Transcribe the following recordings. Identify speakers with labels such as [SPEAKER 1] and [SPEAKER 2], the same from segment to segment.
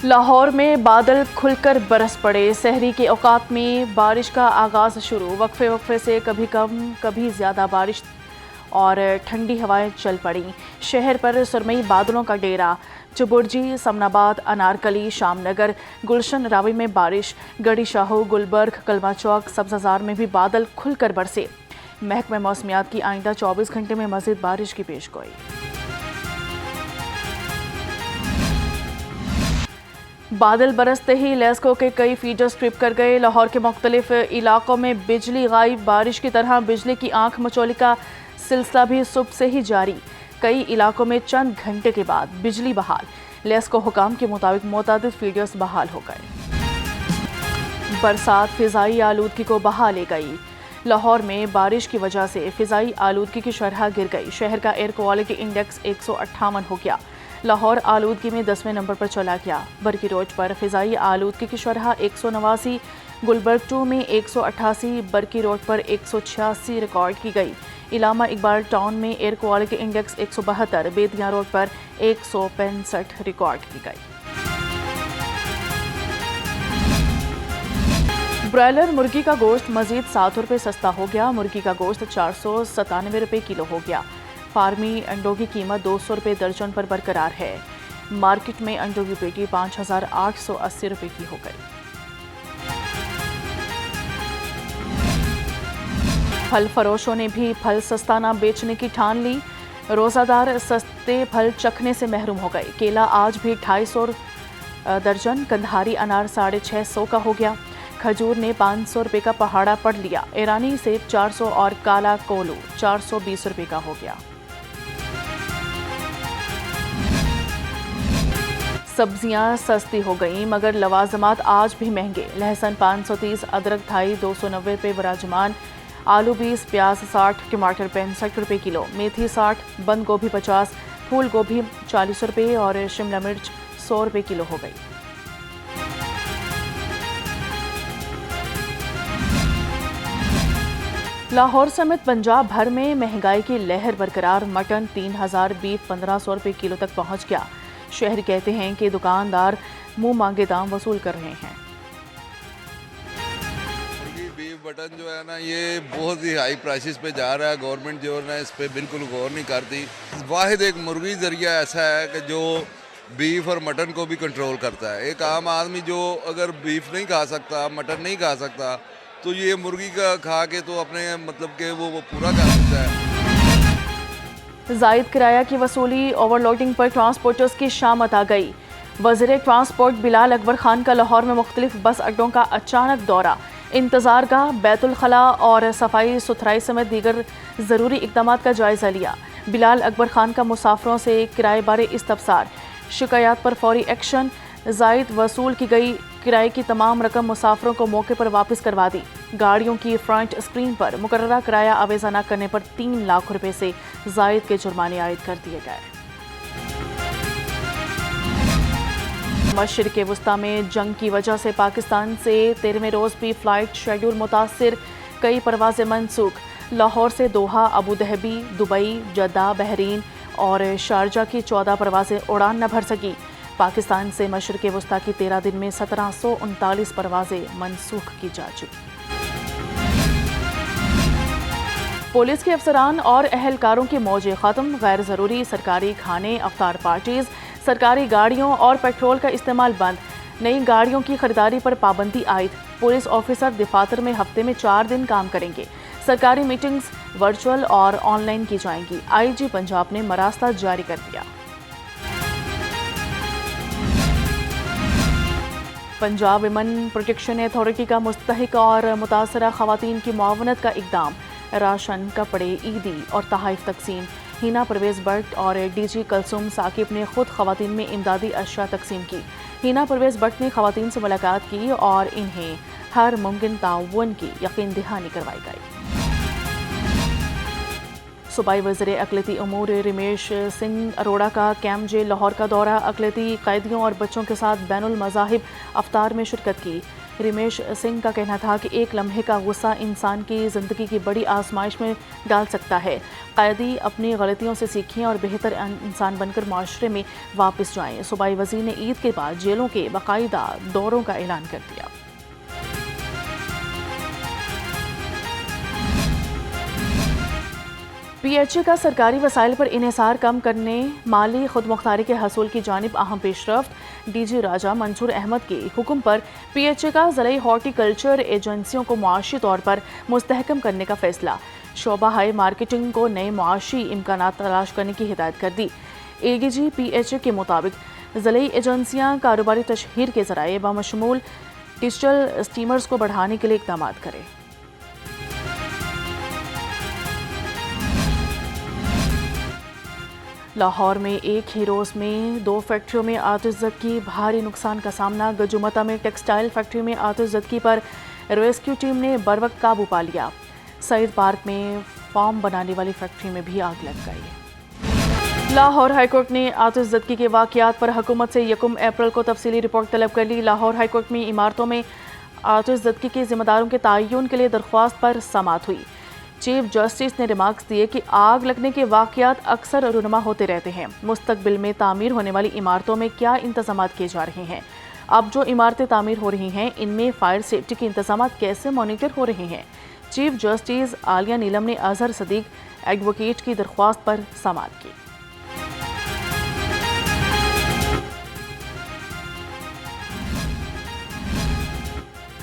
[SPEAKER 1] لاہور میں بادل کھل کر برس پڑے، سحری کے اوقات میں بارش کا آغاز شروع، وقفے وقفے سے کبھی کم کبھی زیادہ بارش اور ٹھنڈی ہوائیں چل پڑیں، شہر پر سرمئی بادلوں کا ڈیرا، چبرجی، سمن آباد، انارکلی، شام نگر، گلشن راوی میں بارش، گڑھی شاہو، گلبرگ، کلمہ چوک، سبززار میں بھی بادل کھل کر برسے، محکمہ موسمیات کی آئندہ 24 گھنٹے میں مزید بارش کی پیش گوئی۔ بادل برستے ہی لیسکو کے کئی فیڈرز ٹرپ کر گئے، لاہور کے مختلف علاقوں میں بجلی غائب، بارش کی طرح بجلی کی آنکھ مچولی کا سلسلہ بھی صبح سے ہی جاری، کئی علاقوں میں چند گھنٹے کے بعد بجلی بحال، لیسکو حکام کے مطابق متعدد فیڈرز بحال ہو گئے۔ برسات فضائی آلودگی کو بہا لے گئی، لاہور میں بارش کی وجہ سے فضائی آلودگی کی شرح گر گئی، شہر کا ایئر کوالٹی انڈیکس 158 ہو گیا، لاہور آلودگی میں 10ویں نمبر پر چلا گیا، برکی روڈ پر فضائی آلودگی کی شرح 189، گلبرگ 2 میں 188، برکی روڈ پر 186 ریکارڈ کی گئی، علامہ اقبال ٹاؤن میں ایئر کوالٹی انڈیکس 172، بیدیاں روڈ پر 165 ریکارڈ کی گئی۔ برائلر مرغی کا گوشت مزید 7 روپے سستا ہو گیا، مرغی کا گوشت 497 روپے کلو ہو گیا، فارمی انڈوں کی قیمت 200 روپے درجن پر برقرار ہے، مارکیٹ میں انڈوں کی پیٹی 5880 روپے کی ہو گئی۔ پھل فروشوں نے بھی پھل سستانہ بیچنے کی ٹھان لی، روزہ دار سستے پھل چکھنے سے محروم ہو گئے، کیلا آج بھی 250 درجن، کندھاری انار 650 کا ہو گیا، کھجور نے 500 روپے کا پہاڑا پڑ لیا، ایرانی سیب 400 اور کالا کولو 420 روپے کا ہو گیا۔ سبزیاں سستی ہو گئیں مگر لوازمات آج بھی مہنگے، لہسن 530، ادرک 290 روپے براجمان، آلو 20، پیاز 60، ٹماٹر 65 روپے کلو، میتھی 60، بند گوبھی 50، پھول گوبھی 40 روپے اور شملہ مرچ 100 روپے کلو ہو گئی۔ لاہور سمیت پنجاب بھر میں مہنگائی کی لہر برقرار، مٹن 3000، بیف 1500 روپے کلو تک پہنچ گیا، شہری کہتے ہیں کہ دکاندار منہ مانگے دام وصول کر رہے ہیں۔
[SPEAKER 2] مرغی بیف مٹن جو ہے نا یہ بہت ہی ہائی پرائسز پہ جا رہا ہے، گورنمنٹ جو ہے نا اس پہ بالکل غور نہیں کرتی، واحد ایک مرغی ذریعہ ایسا ہے کہ جو بیف اور مٹن کو بھی کنٹرول کرتا ہے، ایک عام آدمی جو اگر بیف نہیں کھا سکتا، مٹن نہیں کھا سکتا تو یہ مرغی کا کھا کے تو اپنے مطلب کہ وہ پورا کر سکتا ہے۔
[SPEAKER 1] زائد کرایہ کی وصولی، اوور لوڈنگ پر ٹرانسپورٹرز کی شامت آ گئی، وزیر ٹرانسپورٹ بلال اکبر خان کا لاہور میں مختلف بس اڈوں کا اچانک دورہ، انتظار گاہ، بیت الخلاء اور صفائی ستھرائی سمیت دیگر ضروری اقدامات کا جائزہ لیا، بلال اکبر خان کا مسافروں سے کرائے بارے استفسار، شکایات پر فوری ایکشن، زائد وصول کی گئی کرائے کی تمام رقم مسافروں کو موقع پر واپس کروا دی، گاڑیوں کی فرنٹ اسکرین پر مقررہ کرایہ آویزہ نہ کرنے پر 3 لاکھ روپے سے زائد کے جرمانے عائد کر دیے گئے۔ مشرق وسطیٰ میں جنگ کی وجہ سے پاکستان سے 13ویں روز بھی فلائٹ شیڈول متاثر، کئی پروازیں منسوخ، لاہور سے Doha, Abu Dhabi, Dubai, Jeddah, Bahrain اور شارجہ کی 14 پروازیں اڑان نہ بھر سکی، پاکستان سے مشرق وسطیٰ کی 13 دن میں 1739 پروازیں منسوخ کی جا چکی۔ پولیس کے افسران اور اہلکاروں کی موجیں ختم، غیر ضروری سرکاری کھانے، افطار پارٹیز، سرکاری گاڑیوں اور پیٹرول کا استعمال بند، نئی گاڑیوں کی خریداری پر پابندی عائد، پولیس آفیسر دفاتر میں ہفتے میں 4 دن کام کریں گے، سرکاری میٹنگز ورچوئل اور آن لائن کی جائیں گی، آئی جی پنجاب نے مراسلہ جاری کر دیا۔ پنجاب ویمن پروٹیکشن اتھارٹی کا مستحق اور متاثرہ خواتین کی معاونت کا اقدام، راشن، کپڑے، عیدی اور تحائف تقسیم، ہینا پرویز بٹ اور ڈی جی کلثوم ثاقب نے خود خواتین میں امدادی اشیاء تقسیم کی، ہینا پرویز بٹ نے خواتین سے ملاقات کی اور انہیں ہر ممکن تعاون کی یقین دہانی کروائی گئی۔ صوبائی وزیر اقلیتی امور رمیش سنگھ اروڑہ کا کیمپ جیل لاہور کا دورہ، اقلیتی قیدیوں اور بچوں کے ساتھ بین المذاہب افطار میں شرکت کی، رمیش سنگھ کا کہنا تھا کہ ایک لمحے کا غصہ انسان کی زندگی کی بڑی آزمائش میں ڈال سکتا ہے. قیدی اپنی غلطیوں سے سیکھیں اور بہتر انسان بن کر معاشرے میں واپس جائیں. صوبائی وزیر نے عید کے بعد جیلوں کے باقاعدہ دوروں کا اعلان کر دیا. پی ایچ اے کا سرکاری وسائل پر انحصار کم کرنے، مالی خود مختاری کے حصول کی جانب اہم پیش رفت. ڈی جی راجہ منصور احمد کے حکم پر پی ایچ اے کا ضلعی ہارٹی کلچر ایجنسیوں کو معاشی طور پر مستحکم کرنے کا فیصلہ. شعبہ ہائے مارکیٹنگ کو نئے معاشی امکانات تلاش کرنے کی ہدایت کر دی. اے D G P H A کے مطابق ضلعی ایجنسیاں کاروباری تشہیر کے ذرائع بشمول ڈیجیٹل اسٹیمرز کو بڑھانے کے لیے اقدامات کریں. لاہور میں ایک ہی روز میں 2 فیکٹریوں میں آتش زدگی، بھاری نقصان کا سامنا. گجومتہ میں ٹیکسٹائل فیکٹری میں آتش زدگی پر ریسکیو ٹیم نے بروقت قابو پا لیا. سعید پارک میں فارم بنانے والی فیکٹری میں بھی آگ لگ گئی. لاہور ہائی کورٹ نے آتش زدگی کے واقعات پر حکومت سے 1 اپریل کو تفصیلی رپورٹ طلب کر لی. لاہور ہائی کورٹ میں عمارتوں میں آتش زدگی کے ذمہ داروں کے تعین کے لیے درخواست پر سماعت ہوئی. چیف جسٹس نے ریمارکس دیے کہ آگ لگنے کے واقعات اکثر رونما ہوتے رہتے ہیں. مستقبل میں تعمیر ہونے والی عمارتوں میں کیا انتظامات کیے جا رہے ہیں؟ اب جو عمارتیں تعمیر ہو رہی ہیں ان میں فائر سیفٹی کے انتظامات کیسے مانیٹر ہو رہے ہیں؟ چیف جسٹس عالیہ نیلم نے اظہر صدیق ایڈوکیٹ کی درخواست پر سماعت کی.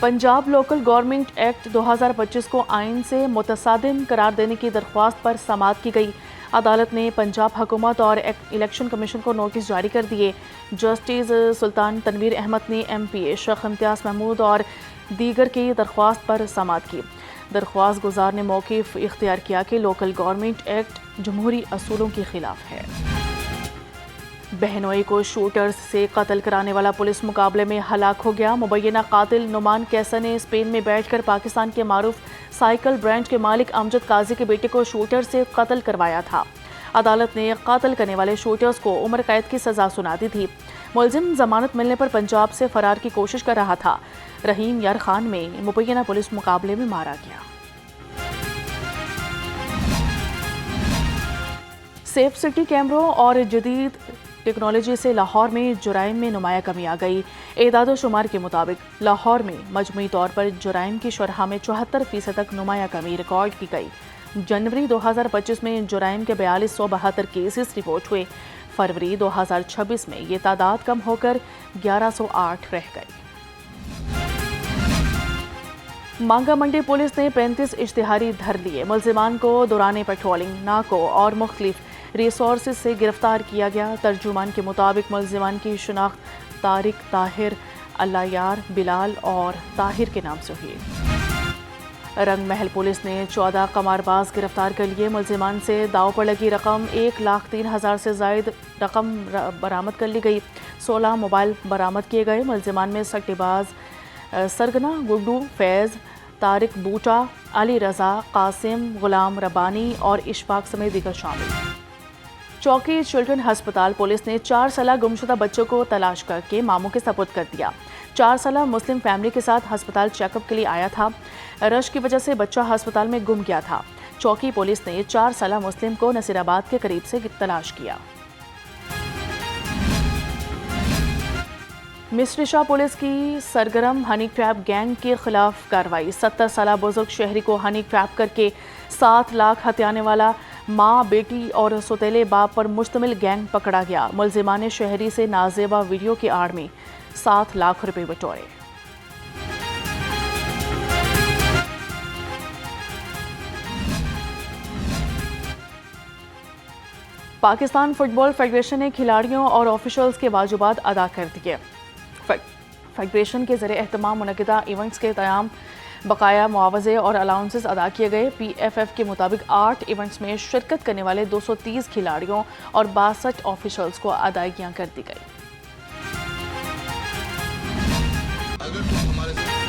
[SPEAKER 1] پنجاب لوکل گورنمنٹ ایکٹ 2025 کو آئین سے متصادم قرار دینے کی درخواست پر سماعت کی گئی. عدالت نے پنجاب حکومت اور الیکشن کمیشن کو نوٹس جاری کر دیے. جسٹس سلطان تنویر احمد نے ایم پی اے شیخ امتیاز محمود اور دیگر کی درخواست پر سماعت کی. درخواست گزار نے موقف اختیار کیا کہ لوکل گورنمنٹ ایکٹ جمہوری اصولوں کے خلاف ہے. بہنوئی کو شوٹرز سے قتل کرانے والا پولیس مقابلے میں ہلاک ہو گیا. مبینہ قاتل نعمان کیسا نے اسپین میں بیٹھ کر پاکستان کے معروف سائیکل برانڈ کے مالک امجد قاضی کے بیٹے کو شوٹر سے قتل کروایا تھا. عدالت نے قتل کرنے والے شوٹرز کو عمر قید کی سزا سنا دی تھی. ملزم ضمانت ملنے پر پنجاب سے فرار کی کوشش کر رہا تھا. رحیم یار خان میں مبینہ پولیس مقابلے میں مارا گیا. سیف سٹی کیمروں اور جدید ٹیکنالوجی سے لاہور میں جرائم میں نمایاں کمی آ گئی. اعداد و شمار کے مطابق لاہور میں مجموعی طور پر جرائم کی شرح میں 74% تک نمایاں کمی ریکارڈ کی گئی. جنوری 2025 میں جرائم کے 4272 کیسز رپورٹ ہوئے. فروری 2026 میں یہ تعداد کم ہو کر 1108 رہ گئی. مانگا منڈی پولیس نے 35 اشتہاری دھر لیے. ملزمان کو دوران پیٹرولنگ، ناکوں اور مختلف ریسورسز سے گرفتار کیا گیا. ترجمان کے مطابق ملزمان کی شناخت طارق، طاہر، اللہ یار، بلال اور طاہر کے نام سے ہوئی. رنگ محل پولیس نے 14 قمار باز گرفتار کر لیے. ملزمان سے داؤ پر لگی رقم 1,03,000 سے زائد رقم برآمد کر لی گئی. 16 موبائل برآمد کیے گئے. ملزمان میں سٹے باز سرگنا، گڈو، فیض، طارق بوٹا، علی رضا، قاسم، غلام ربانی اور اشفاق سمیت دیگر شامل. چوکی چلڈرن ہسپتال پولیس نے 4 سالہ گمشدہ بچوں کو تلاش کر کے ماموں کے سپرد کر دیا. 4 سالہ مسلم فیملی کے ساتھ ہسپتال چیک اپ کے لیے آیا تھا. رش کی وجہ سے بچہ ہسپتال میں گم گیا تھا. چوکی پولیس نے 4 سالہ مسلم کو نصیر آباد کے قریب سے تلاش کیا. مصر شاہ پولیس کی سرگرم ہنی ٹریپ گینگ کے خلاف کارروائی. 70 سالہ بزرگ شہری کو ہنی ٹریپ کر کے 7 لاکھ ہتھیانے والا ماں، بیٹی اور سوتیلے باپ پر مشتمل گینگ پکڑا گیا. ملزمان شہری سے نازیبا ویڈیو کی آڑ میں 7 لاکھ روپے بٹورے. پاکستان فٹ بال فیڈریشن نے کھلاڑیوں اور آفیشلز کے واجبات ادا کر دیے. فیڈریشن کے زیر اہتمام منعقدہ ایونٹس کے قیام بقایا معاوضے اور الاؤنسز ادا کیے گئے. پی ایف ایف کے مطابق 8 ایونٹس میں شرکت کرنے والے 230 کھلاڑیوں اور 62 آفیشلز کو ادائیگیاں کر دی گئی.